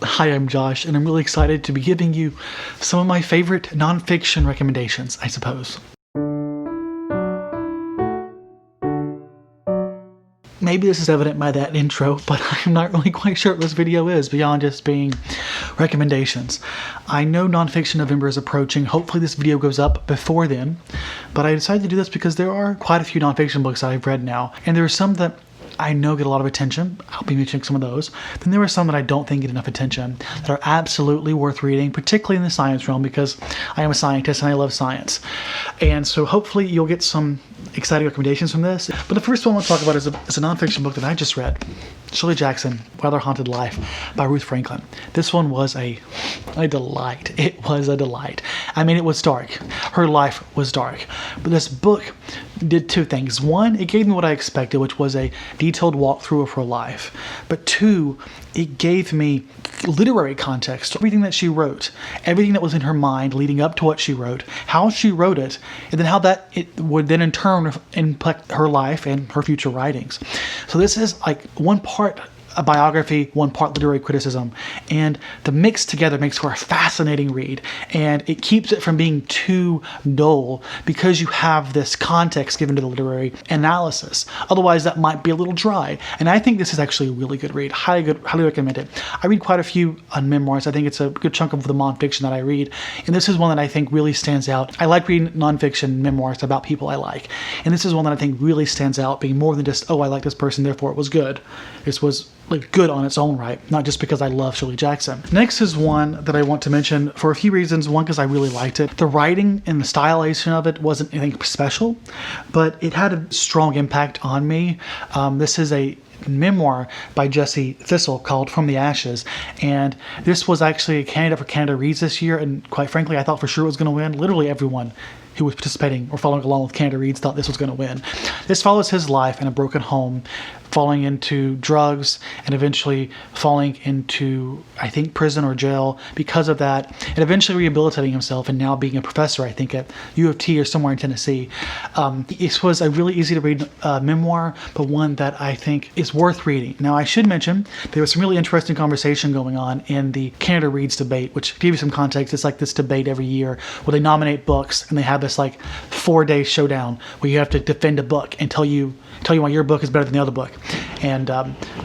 Hi, I'm Josh, and I'm really excited to be giving you some of my favorite nonfiction recommendations, I suppose. Maybe this is evident by that intro, but I'm not really quite sure what this video is beyond just being recommendations. I know Nonfiction November is approaching. Hopefully this video goes up before then, but I decided to do this because there are quite a few nonfiction books that I've read now, and there are some that I know get a lot of attention. I'll be mentioning some of those. Then there are some that I don't think get enough attention that are absolutely worth reading, particularly in the science realm, because I am a scientist and I love science. And so hopefully you'll get some exciting recommendations from this. But the first one I want to talk about is a nonfiction book that I just read. Shirley Jackson, Rather Haunted Life by Ruth Franklin. This one was a delight. It was a delight. I mean, it was dark. Her life was dark. But this book did two things. One, it gave me what I expected, which was a detailed walkthrough of her life. But two, it gave me literary context, everything that she wrote, everything that was in her mind leading up to what she wrote, how she wrote it, and then how that it would then in turn impact her life and her future writings. So this is like one part a biography, one part literary criticism, and the mix together makes for a fascinating read, and it keeps it from being too dull because you have this context given to the literary analysis. Otherwise that might be a little dry, and I think this is actually a really good read. Highly recommend it. I read quite a few on memoirs. I think it's a good chunk of the nonfiction that I read, and this is one that I think really stands out. I like reading nonfiction memoirs about people I like, and this is one that I think really stands out, being more than just, oh, I like this person, therefore it was good. This was like good on its own right, not just because I love Shirley Jackson. Next is one that I want to mention for a few reasons. One, because I really liked it. The writing and the stylization of it wasn't anything special, but it had a strong impact on me. This is a memoir by Thistle called From the Ashes, and this was actually a candidate for Canada Reads this year, and quite frankly I thought for sure it was going to win. Literally everyone who was participating or following along with Canada Reads thought this was going to win. This follows his life in a broken home, falling into drugs and eventually falling into, I think, prison or jail because of that, and eventually rehabilitating himself and now being a professor, I think, at U of T or somewhere in Tennessee. This was a really easy to read memoir, but one that I think is worth reading. Now, I should mention there was some really interesting conversation going on in the Canada Reads debate, which, to give you some context, it's like this debate every year where they nominate books and they have this like 4-day showdown where you have to defend a book and tell you why your book is better than the other book. And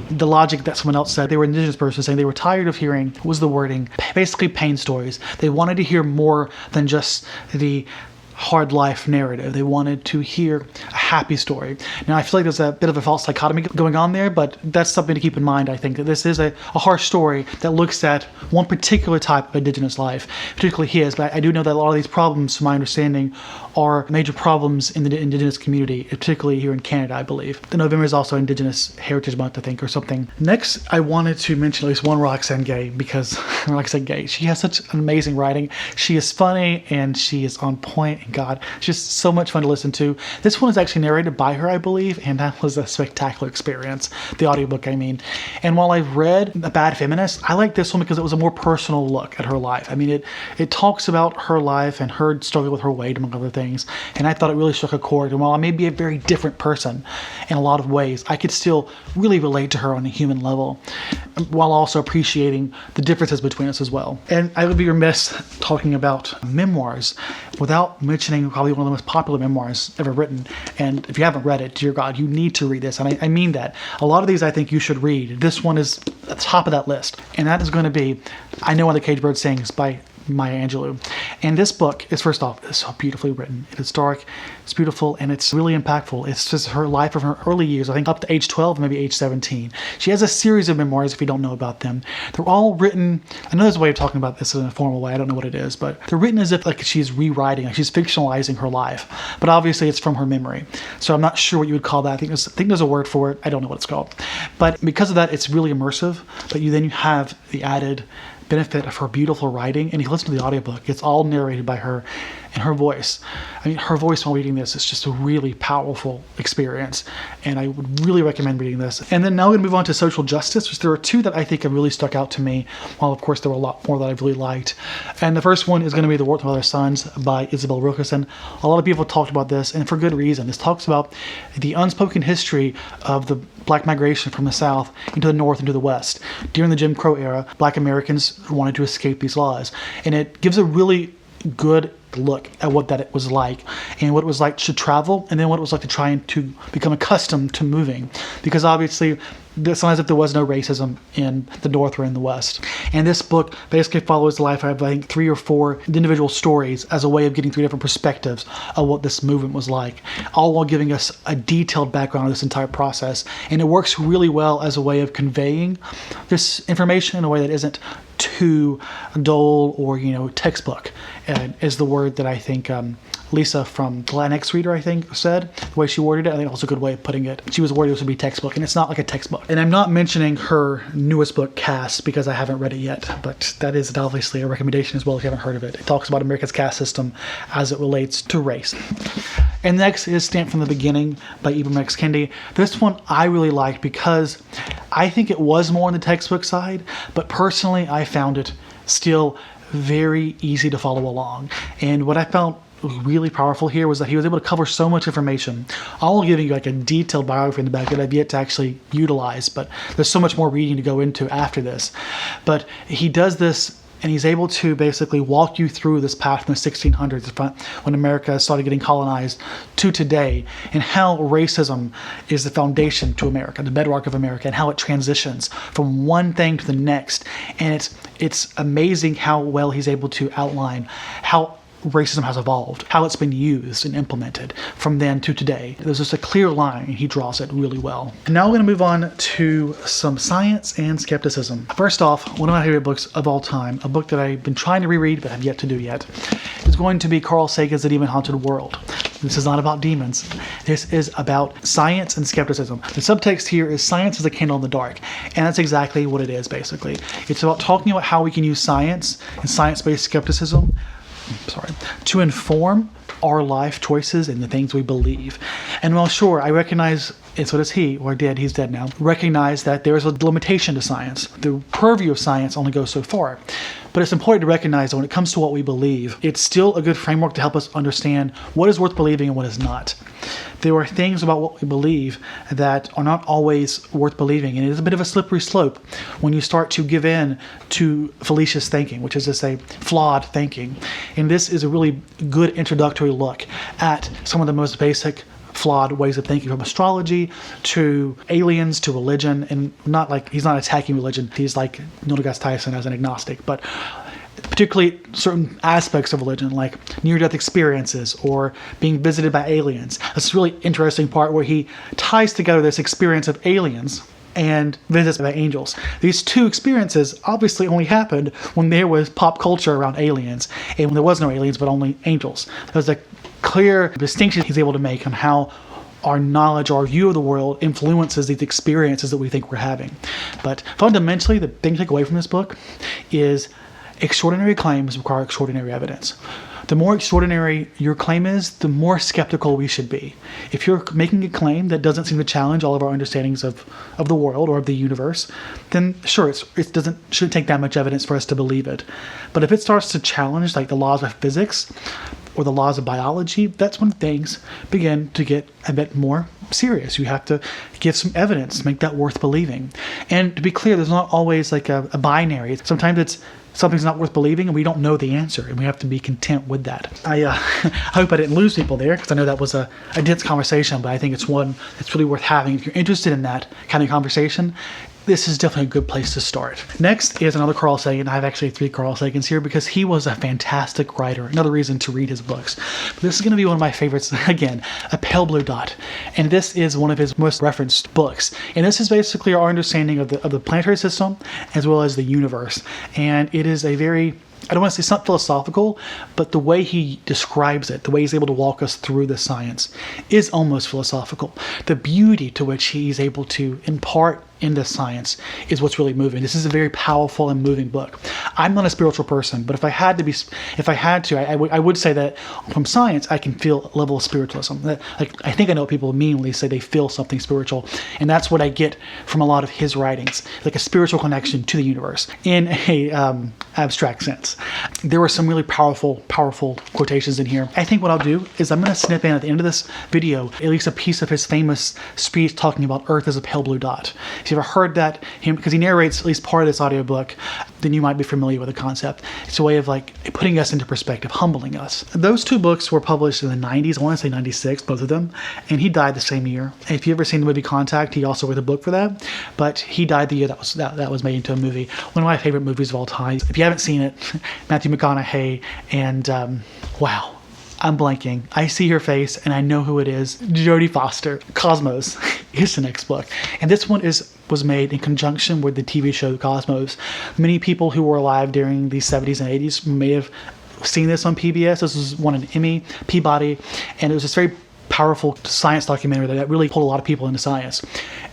the logic that someone else said, they were an indigenous person saying they were tired of hearing, what was the wording, basically pain stories. They wanted to hear more than just the hard life narrative. They wanted to hear a happy story. Now, I feel like there's a bit of a false dichotomy going on there, but that's something to keep in mind. I think that this is a harsh story that looks at one particular type of indigenous life, particularly his, but I do know that a lot of these problems, from my understanding, are major problems in the indigenous community, particularly here in Canada, I believe. The November is also Indigenous Heritage Month, I think, or something. Next, I wanted to mention at least one Roxane Gay, because Roxane Gay, she has such an amazing writing. She is funny and she is on point. God, it's just so much fun to listen to. This one is actually narrated by her, I believe, and that was a spectacular experience. The audiobook, I mean. And while I've read A Bad Feminist, I like this one because it was a more personal look at her life. I mean, it talks about her life and her struggle with her weight, among other things, and I thought it really struck a chord. And while I may be a very different person in a lot of ways, I could still really relate to her on a human level, while also appreciating the differences between us as well. And I would be remiss talking about memoirs without mentioning probably one of the most popular memoirs ever written. And if you haven't read it, dear God, you need to read this. And I mean that. A lot of these I think you should read. This one is at the top of that list. And that is going to be I Know When the Caged Bird Sings by Angelou. And this book is, first off, it's so beautifully written. It is dark, it's beautiful, and it's really impactful. It's just her life of her early years, I think up to age 12, maybe age 17. She has a series of memoirs, if you don't know about them. They're all written, I know there's a way of talking about this in a formal way, I don't know what it is, but they're written as if like she's rewriting, like she's fictionalizing her life. But obviously it's from her memory. So I'm not sure what you would call that. I think there's a word for it. I don't know what it's called. But because of that, it's really immersive, but then you have the added benefit of her beautiful writing, and you listen to the audiobook, it's all narrated by her and her voice. I mean, her voice while reading this is just a really powerful experience, and I would really recommend reading this. And then now we're going to move on to social justice, which there are two that I think have really stuck out to me, while of course there were a lot more that I've really liked. And the first one is going to be The Warts of Other Sons by Isabel Wilkerson. A lot of people have talked about this, and for good reason. This talks about the unspoken history of the black migration from the South into the North and to the West. During the Jim Crow era, black Americans wanted to escape these laws. And it gives a really good look at what that was like, and what it was like to travel, and then what it was like to try and to become accustomed to moving, because obviously it's not as if there was no racism in the North or in the West. And this book basically follows the life of, I think, 3 or 4 individual stories as a way of getting 3 different perspectives of what this movement was like, all while giving us a detailed background of this entire process. And it works really well as a way of conveying this information in a way that isn't too dull or, textbook, is the word that I think Lisa from X Reader, I think, said. The way she worded it, I think, also a good way of putting it. She was worried it would be textbook, and it's not like a textbook. And I'm not mentioning her newest book, Caste, because I haven't read it yet, but that is obviously a recommendation as well if you haven't heard of it. It talks about America's caste system as it relates to race. And next is Stamped from the Beginning by Ibram X. Kendi. This one I really liked because I think it was more on the textbook side, but personally I found it still very easy to follow along. And what I found really powerful here was that he was able to cover so much information, all giving you like a detailed biography in the back that I've yet to actually utilize, but there's so much more reading to go into after this. But he does this, and he's able to basically walk you through this path from the 1600s, when America started getting colonized, to today, and how racism is the foundation to America, the bedrock of America, and how it transitions from one thing to the next. And it's amazing how well he's able to outline how racism has evolved, how it's been used and implemented from then to today. There's just a clear line, and he draws it really well. And now we're going to move on to some science and skepticism. First off, one of my favorite books of all time, a book that I've been trying to reread but have yet to do yet, is going to be Carl Sagan's The Demon Haunted World. This is not about demons. This is about science and skepticism. The subtext here is science is a candle in the dark, and that's exactly what it is, basically. It's about talking about how we can use science and science-based skepticism to inform our life choices and the things we believe. And while sure, I recognize, and so does he, or did, he's dead now, recognize that there is a limitation to science. The purview of science only goes so far. But it's important to recognize that when it comes to what we believe, it's still a good framework to help us understand what is worth believing and what is not. There are things about what we believe that are not always worth believing, and it is a bit of a slippery slope when you start to give in to fallacious thinking, which is to say flawed thinking. And this is a really good introductory look at some of the most basic flawed ways of thinking, from astrology to aliens to religion. And not like he's not attacking religion, he's like Neil deGrasse Tyson as an agnostic, but particularly certain aspects of religion, like near-death experiences or being visited by aliens. That's a really interesting part where he ties together this experience of aliens and visits by angels. These two experiences obviously only happened when there was pop culture around aliens, and when there was no aliens but only angels. There's a clear distinction he's able to make on how our knowledge, our view of the world influences these experiences that we think we're having. But fundamentally, the thing to take away from this book is extraordinary claims require extraordinary evidence. The more extraordinary your claim is, the more skeptical we should be. If you're making a claim that doesn't seem to challenge all of our understandings of the world or of the universe, then sure, shouldn't take that much evidence for us to believe it. But if it starts to challenge like the laws of physics or the laws of biology, that's when things begin to get a bit more serious. You have to give some evidence to make that worth believing. And to be clear, there's not always like a binary. Sometimes it's something's not worth believing and we don't know the answer, and we have to be content with that. I hope I didn't lose people there, because I know that was a dense conversation, but I think it's one that's really worth having. If you're interested in that kind of conversation, this is definitely a good place to start. Next is another Carl Sagan. I have actually 3 Carl Sagans here because he was a fantastic writer. Another reason to read his books. But this is going to be one of my favorites, again, A Pale Blue Dot. And this is one of his most referenced books. And this is basically our understanding of the planetary system as well as the universe. And it is a very, I don't want to say it's not philosophical, but the way he describes it, the way he's able to walk us through the science is almost philosophical. The beauty to which he's able to impart in this science is what's really moving. This is a very powerful and moving book. I'm not a spiritual person, but if I had to, I would say that from science, I can feel a level of spiritualism. I think I know what people mean when they say they feel something spiritual, and that's what I get from a lot of his writings, like a spiritual connection to the universe. In a abstract sense. There were some really powerful quotations in here. I think what I'll do is I'm going to snip in at the end of this video at least a piece of his famous speech talking about Earth as a pale blue dot. If you've ever heard that, because he narrates at least part of this audiobook, then you might be familiar with the concept. It's a way of like putting us into perspective, humbling us. Those two books were published in the 90s, I want to say 96, both of them, and he died the same year. If you've ever seen the movie Contact, he also wrote a book for that, but he died the year that was made into a movie. One of my favorite movies of all time. If you haven't seen it, Matthew McConaughey and wow, I'm blanking. I see her face and I know who it is. Jodie Foster. Cosmos is the next book. And this one was made in conjunction with the TV show Cosmos. Many people who were alive during the 70s and 80s may have seen this on PBS. This was won an Emmy, Peabody, and it was this very powerful science documentary that really pulled a lot of people into science.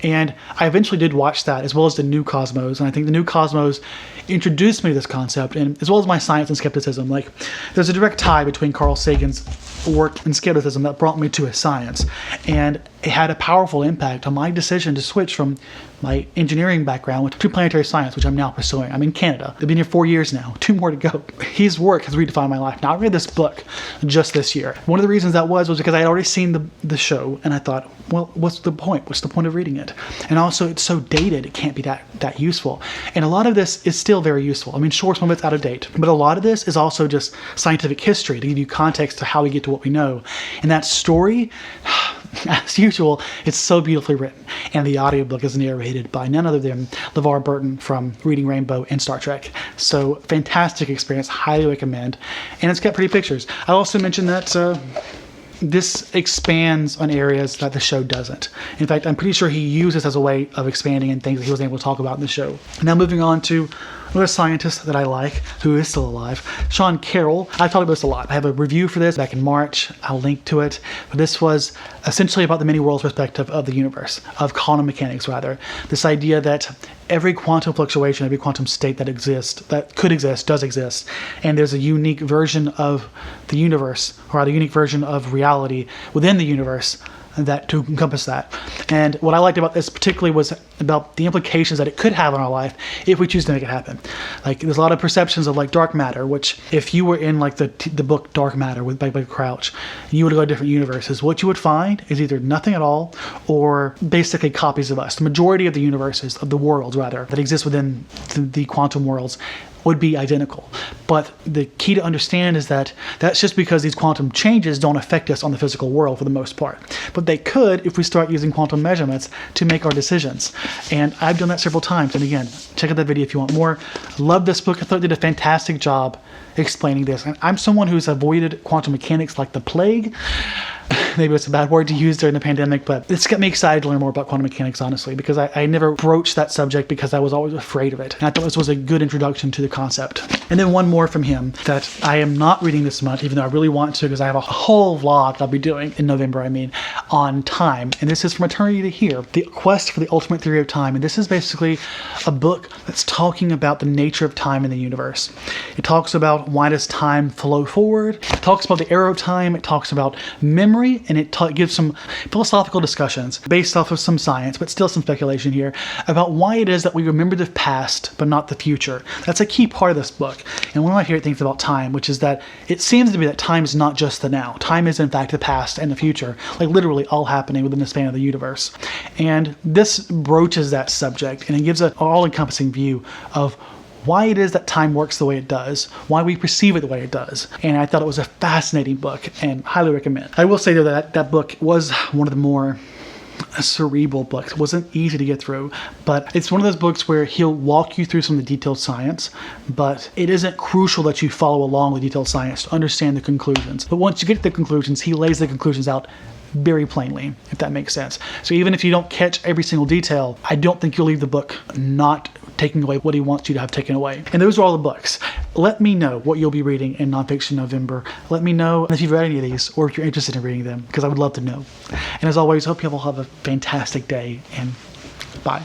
And I eventually did watch that, as well as the new Cosmos, and I think the new Cosmos introduced me to this concept, and as well as my science and skepticism. Like, there's a direct tie between Carl Sagan's work and skepticism that brought me to his science, and it had a powerful impact on my decision to switch from my engineering background to planetary science, which I'm now pursuing. I'm in Canada. I've been here 4 years now, 2 more to go. His work has redefined my life. Now, I read this book just this year. One of the reasons that was because I had already seen the show, and I thought, well, what's the point? What's the point of reading it? And also, it's so dated, it can't be that useful. And a lot of this is still very useful. I mean, sure, some of it's out of date, but a lot of this is also just scientific history to give you context to how we get to what we know. And that story, as usual, it's so beautifully written. And the audiobook is narrated by none other than LeVar Burton from Reading Rainbow and Star Trek. So, fantastic experience, highly recommend. And it's got pretty pictures. I also mentioned that this expands on areas that the show doesn't. In fact, I'm pretty sure he used this as a way of expanding in things that he wasn't able to talk about in the show. Now moving on to another scientist that I like, who is still alive, Sean Carroll. I've talked about this a lot. I have a review for this back in March. I'll link to it. But this was essentially about the many worlds perspective of the universe, of quantum mechanics rather. This idea that every quantum fluctuation, every quantum state that exists, that could exist, does exist. And there's a unique version of the universe, or a unique version of reality within the universe that to encompass that. And what I liked about this particularly was about the implications that it could have on our life if we choose to make it happen. Like, there's a lot of perceptions of like dark matter, which if you were in like the book Dark Matter by Crouch, you would go to different universes. What you would find is either nothing at all or basically copies of us. The majority of the universes, of the worlds rather, that exist within the quantum worlds would be identical. But the key to understand is that that's just because these quantum changes don't affect us on the physical world for the most part. But they could if we start using quantum measurements to make our decisions. And I've done that several times. And again, check out that video if you want more. I love this book. I thought it did a fantastic job explaining this. And I'm someone who's avoided quantum mechanics like the plague. Maybe it's a bad word to use during the pandemic, but it's got me excited to learn more about quantum mechanics, honestly, because I never broached that subject because I was always afraid of it. And I thought this was a good introduction to the concept. And then one more from him that I am not reading this month, even though I really want to, because I have a whole vlog I'll be doing in November, on time. And this is From Eternity to Here, The Quest for the Ultimate Theory of Time. And this is basically a book that's talking about the nature of time in the universe. It talks about why does time flow forward. It talks about the arrow of time. It talks about memory, and it gives some philosophical discussions based off of some science, but still some speculation here, about why it is that we remember the past but not the future. That's a key part of this book. And one of my favorite things about time, which is that it seems to be that time is not just the now. Time is in fact the past and the future, like literally all happening within the span of the universe. And this broaches that subject, and it gives an all-encompassing view of why it is that time works the way it does, why we perceive it the way it does. And I thought it was a fascinating book and highly recommend. I will say though that book was one of the more cerebral books. It wasn't easy to get through, but it's one of those books where he'll walk you through some of the detailed science, but it isn't crucial that you follow along with detailed science to understand the conclusions. But once you get to the conclusions, he lays the conclusions out very plainly, if that makes sense. So even if you don't catch every single detail, I don't think you'll leave the book not taking away what he wants you to have taken away. And those are all the books. Let me know what you'll be reading in Nonfiction November. Let me know if you've read any of these or if you're interested in reading them, because I would love to know. And as always, hope you all have a fantastic day, and bye.